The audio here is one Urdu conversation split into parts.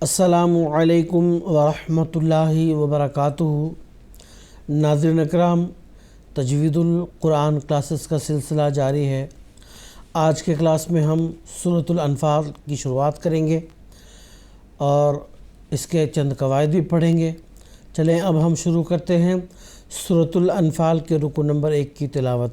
السلام علیکم ورحمۃ اللہ وبرکاتہ۔ ناظرین اکرام، تجوید القرآن کلاسز کا سلسلہ جاری ہے۔ آج کے کلاس میں ہم سورۃ الانفال کی شروعات کریں گے اور اس کے چند قواعد بھی پڑھیں گے۔ چلیں اب ہم شروع کرتے ہیں سورۃ الانفال کے رکوع نمبر 1 کی تلاوت۔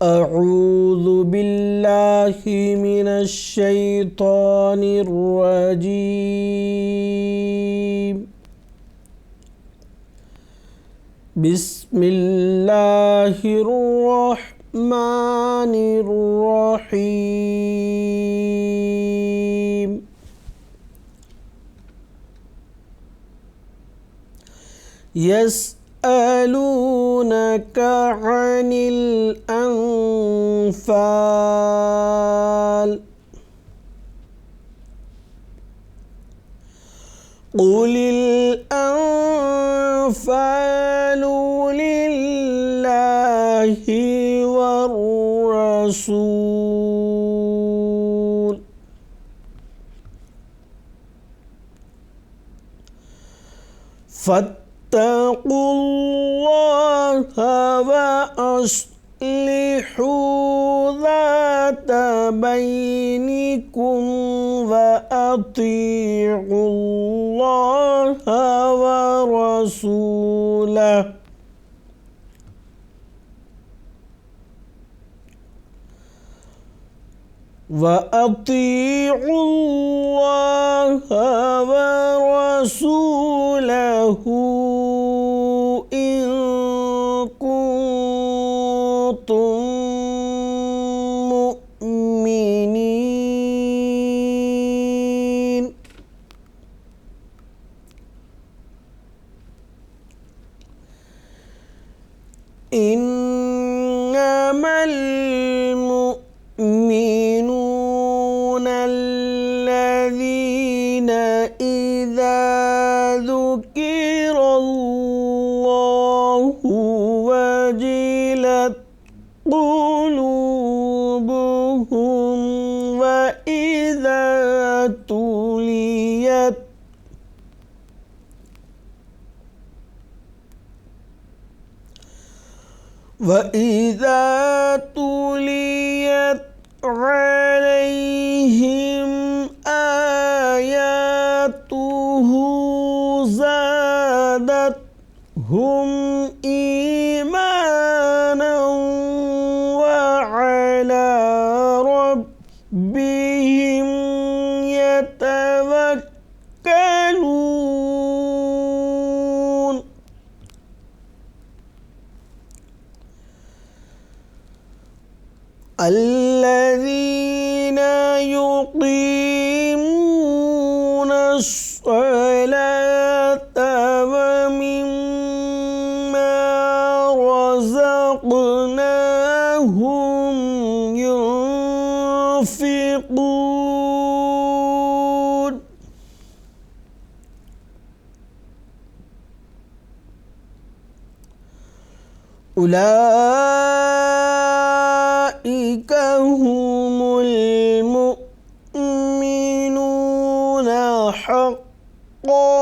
اعوذ باللہ من الشیطان الرجیم، بسم اللہ الرحمن الرحیم۔ يسألونك عن الأنفال قل الأنفال لله والرسول فاتقوا الله وأصلحوا ذات بينكم وأطيعوا الله ورسوله إن كنتم مؤمنين۔ إنما المؤمنون الذين إذا ذكر الله وجلت قلوبهم وإذا تليت عليهم آياته زادتهم إيمانا وعلى ربهم يتوكلون۔ الذين يقيمون الصلاة ومما رزقناهم ينفقون۔ أولئك هم المؤمنون حقا،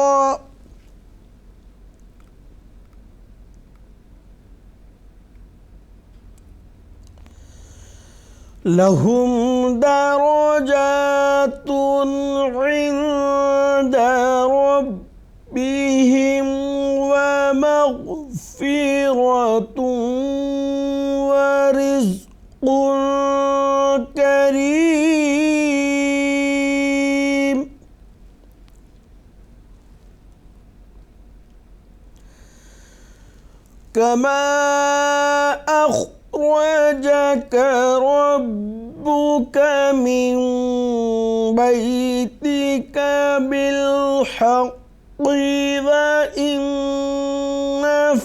لهم درجات عند ربهم ومغفرة ورزق كريم۔ كما أخرجك ربك من بيتك بالحق وإن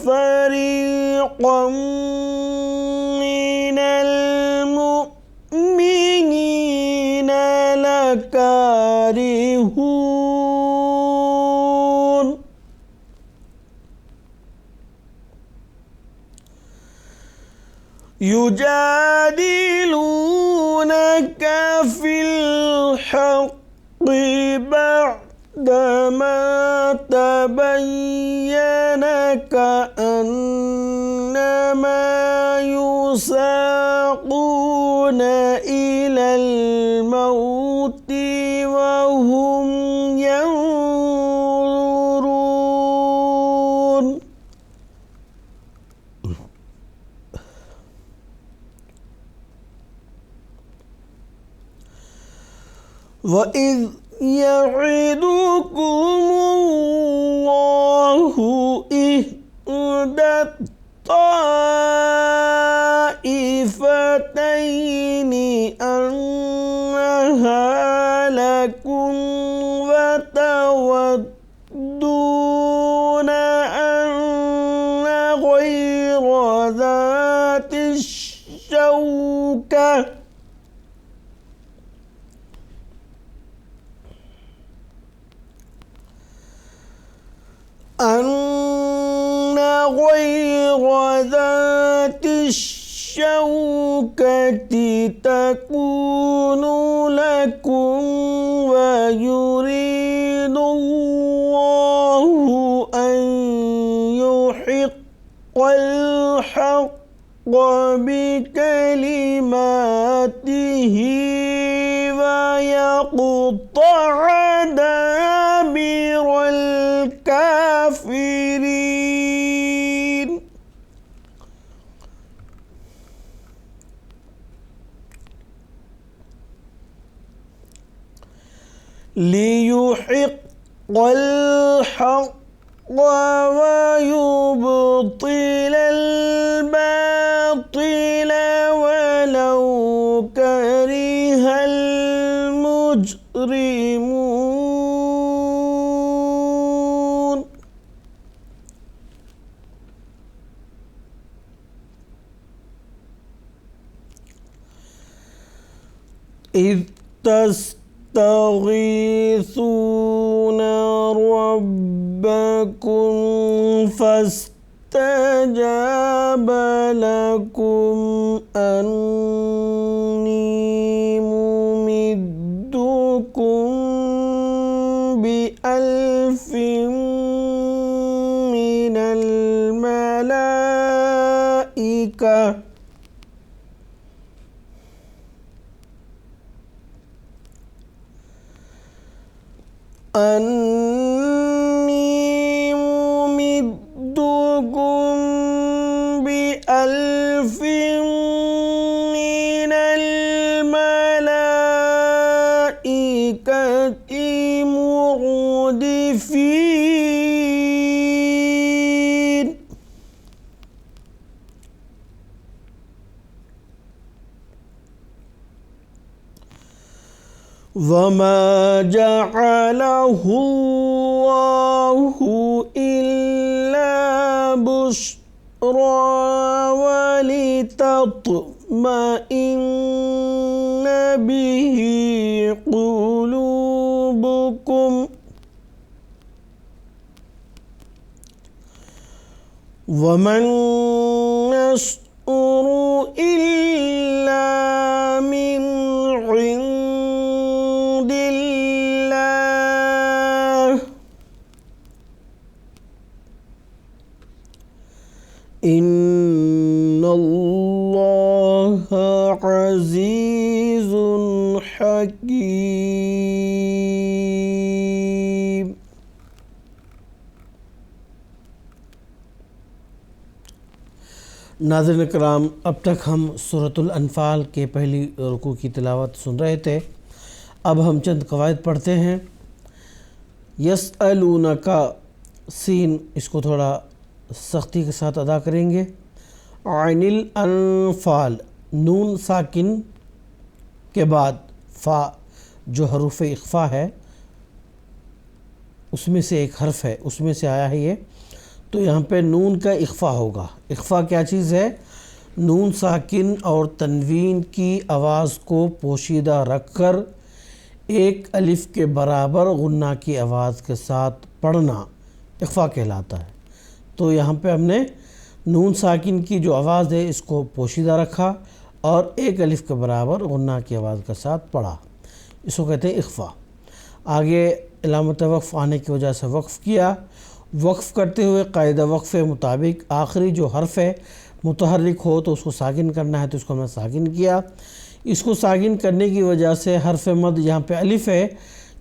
فريقا من المؤمنين لكارهون۔ يجادلون في الحق بعدما تبين كأنما يساقون إلى الموت وهم ينظرون. وَإِذْ يَعِدُكُمُ اللَّهُ إِحْدَى الطَّائِفَتَيْنِ أَنَّهَا لَكُمْ وَتَوَدُّونَ أَنَّ غَيْرَ ذَاتِ الشَّوْكَةِ تكون لكم ويريد الله أن يحق الحق بكلماته ويقطع دابر الكافرين. ليحق الحق ويبطل الباطل ولو كره المجرمون. إذ تستغيثون ربكم فاستجاب لكم أني ممدكم ب1000 من الملائكة مردفين. وما جعله الله إلا بشرى ولتطمئن به قلوبكم وما النصر إلا من عند الله إن الله عزيز حكيم. ناظرین اکرام، اب تک ہم سورۃ الانفال کے پہلی رکوع کی تلاوت سن رہے تھے. اب ہم چند قواعد پڑھتے ہیں. یسألونک، سین اس کو تھوڑا سختی کے ساتھ ادا کریں گے. عن الانفال، نون ساکن کے بعد فا جو حروف اخفا ہے اس میں سے ایک حرف ہے، اس میں سے آیا ہے یہ، تو یہاں پہ نون کا اخفا ہوگا. اخفا کیا چیز ہے؟ نون ساکن اور تنوین کی آواز کو پوشیدہ رکھ کر ایک الف کے برابر غنہ کی آواز کے ساتھ پڑھنا اخفا کہلاتا ہے. تو یہاں پہ ہم نے نون ساکن کی جو آواز ہے اس کو پوشیدہ رکھا اور ایک الف کے برابر غنہ کی آواز کے ساتھ پڑھا، اس کو کہتے ہیں اخفا۔ آگے علامت وقف آنے کی وجہ سے وقف کیا، وقف کرتے ہوئے قاعدہ وقف مطابق آخری جو حرف ہے متحرک ہو تو اس کو ساکن کرنا ہے، تو اس کو ہم نے ساکن کیا۔ اس کو ساکن کرنے کی وجہ سے حرف مد یہاں پہ الف ہے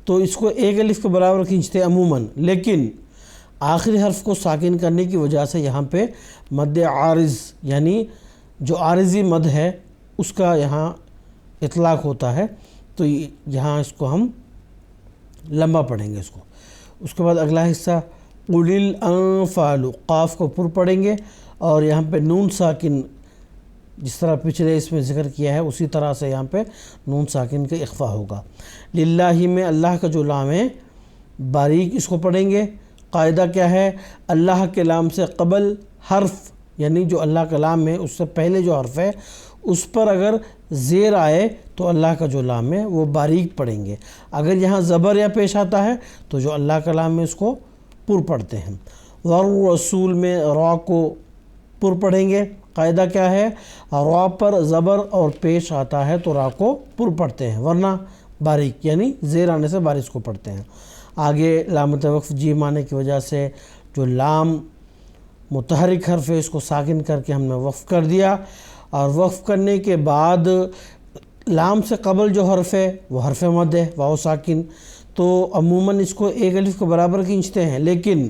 تو اس کو ایک الف کے برابر کھینچتے ہیں عموماً، لیکن آخری حرف کو ساکن کرنے کی وجہ سے یہاں پہ مد عارض یعنی جو عارضی مد ہے اس کا یہاں اطلاق ہوتا ہے، تو یہاں اس کو ہم لمبا پڑھیں گے اس کو۔ اس کے بعد اگلا حصہ قُلِ الْأَنفَالُ، قاف کو پر پڑھیں گے اور یہاں پہ نون ساکن جس طرح پچھلے اس میں ذکر کیا ہے اسی طرح سے یہاں پہ نون ساکن کا اخفا ہوگا۔ للہ میں اللہ کا جو لام ہے باریک اس کو پڑھیں گے۔ قاعدہ کیا ہے؟ اللہ کے لام سے قبل حرف یعنی جو اللہ کا لام ہے اس سے پہلے جو حرف ہے اس پر اگر زیر آئے تو اللہ کا جو لام ہے وہ باریک پڑھیں گے، اگر یہاں زبر یا پیش آتا ہے تو جو اللہ کا لام ہے اس کو پر پڑھتے ہیں۔ والرسول میں را کو پر پڑھیں گے۔ قاعدہ کیا ہے؟ را پر زبر اور پیش آتا ہے تو را کو پر پڑھتے ہیں، ورنہ باریک یعنی زیر آنے سے باریک کو پڑھتے ہیں۔ آگے علامت وقف جیم آنے کی وجہ سے جو لام متحرک حرف ہے اس کو ساکن کر کے ہم نے وقف کر دیا، اور وقف کرنے کے بعد لام سے قبل جو حرف ہے وہ حرف مد ہے واو ساکن، تو عموماً اس کو ایک الف کے برابر کھینچتے ہیں، لیکن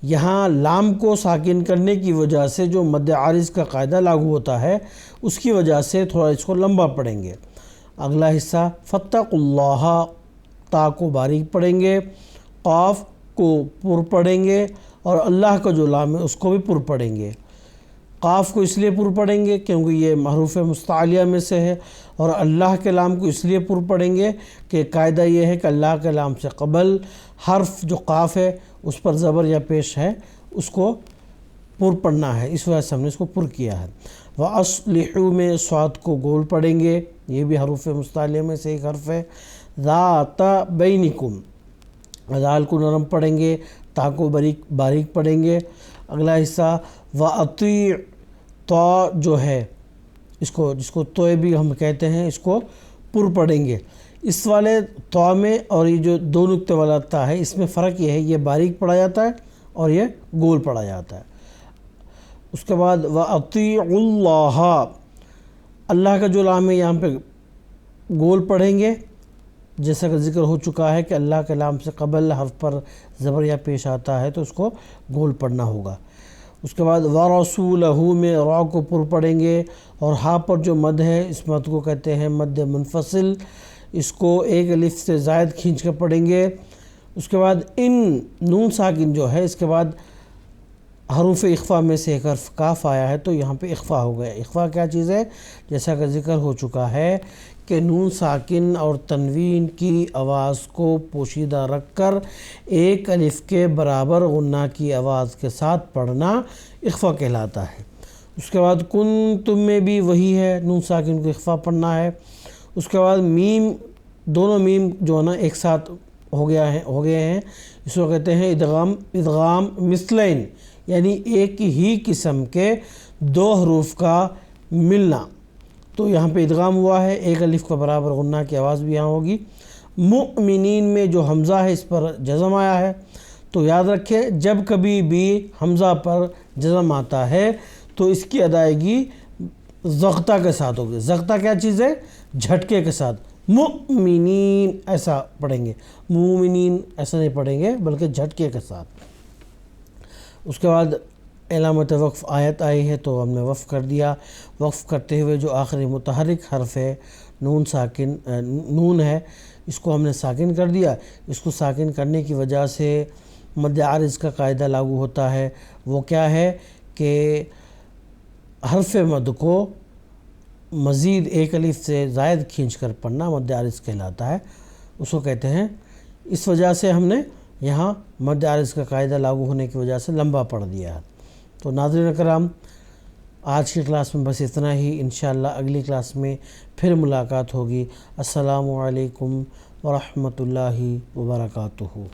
یہاں لام کو ساکن کرنے کی وجہ سے جو مد عارض کا قاعدہ لاگو ہوتا ہے اس کی وجہ سے تھوڑا اس کو لمبا پڑھیں گے۔ اگلا حصہ فاتقوا اللہ، تا کو باریک پڑھیں گے، قاف کو پر پڑھیں گے، اور اللہ کا جو لام ہے اس کو بھی پر پڑھیں گے۔ قاف کو اس لیے پر پڑھیں گے کیونکہ یہ حروف مستعلیہ میں سے ہے، اور اللہ کے لام کو اس لیے پر پڑھیں گے کہ قاعدہ یہ ہے کہ اللہ کے لام سے قبل حرف جو قاف ہے اس پر زبر یا پیش ہے اس کو پر پڑھنا ہے، اس وجہ سے ہم نے اس کو پر کیا ہے۔ وَأَصْلِحُوا میں صاد کو گول پڑھیں گے، یہ بھی حروف مستعلیہ میں سے ایک حرف ہے۔ ذَاتَ بَيْنِكُمْ، ذال کو نرم پڑھیں گے، تا کو باریک پڑھیں گے۔ اگلا حصہ وَأَطِيعُ، تا جو ہے اس کو جس کو توئے بھی ہم کہتے ہیں اس کو پر پڑھیں گے۔ اس والے تا میں اور یہ جو دو نقطے والا تا ہے اس میں فرق یہ ہے، یہ باریک پڑھا جاتا ہے اور یہ گول پڑھا جاتا ہے۔ اس کے بعد وَأَطِيعُوا اللَّهَ، اللہ کا جو لام ہے یہاں پہ گول پڑھیں گے، جیسا کہ ذکر ہو چکا ہے کہ اللہ کے لام سے قبل حرف پر زبر یا پیش آتا ہے تو اس کو گول پڑھنا ہوگا۔ اس کے بعد وَرَسُولَهُ میں را کو پر پڑھیں گے، اور ہا پر جو مد ہے اس مد کو کہتے ہیں مد منفصل، اس کو ایک الف سے زائد کھینچ کر پڑھیں گے۔ اس کے بعد ان نون ساکن جو ہے اس کے بعد حروف اخفا میں سے ایک حرف کاف آیا ہے تو یہاں پہ اخفا ہو گیا۔ اخفا کیا چیز ہے؟ جیسا کہ ذکر ہو چکا ہے کہ نون ساکن اور تنوین کی آواز کو پوشیدہ رکھ کر ایک الف کے برابر غنہ کی آواز کے ساتھ پڑھنا اخفا کہلاتا ہے۔ اس کے بعد کنتم میں بھی وہی ہے، نون ساکن کو اخفا پڑھنا ہے۔ اس کے بعد میم، دونوں میم جو ہے نا ایک ساتھ ہو گئے ہیں، اس کو کہتے ہیں ادغام مثلین، یعنی ایک ہی قسم کے دو حروف کا ملنا، تو یہاں پہ ادغام ہوا ہے، ایک الف کا برابر غنہ کی آواز بھی یہاں ہوگی۔ مؤمنین میں جو حمزہ ہے اس پر جزم آیا ہے، تو یاد رکھیں جب کبھی بھی حمزہ پر جزم آتا ہے تو اس کی ادائیگی زغتہ کے ساتھ ہوگی۔ زغتہ کیا چیز ہے؟ جھٹکے کے ساتھ۔ مؤمنین ایسا پڑھیں گے، مومنین ایسا نہیں پڑھیں گے بلکہ جھٹکے کے ساتھ۔ اس کے بعد علامت وقف آیت آئی ہے تو ہم نے وقف کر دیا۔ وقف کرتے ہوئے جو آخری متحرک حرف ہے نون ہے، اس کو ہم نے ساکن کر دیا۔ اس کو ساکن کرنے کی وجہ سے مد عارض کا قاعدہ لاگو ہوتا ہے۔ وہ کیا ہے کہ حرف مد کو مزید ایک الف سے زائد کھینچ کر پڑھنا مد عارض کہلاتا ہے، اس کو کہتے ہیں۔ اس وجہ سے ہم نے یہاں مد عارض کا قاعدہ لاگو ہونے کی وجہ سے لمبا پڑھ دیا ہے۔ تو ناظرین اکرام، آج کی کلاس میں بس اتنا ہی، انشاءاللہ اگلی کلاس میں پھر ملاقات ہوگی۔ السلام علیکم ورحمۃ اللہ وبرکاتہ۔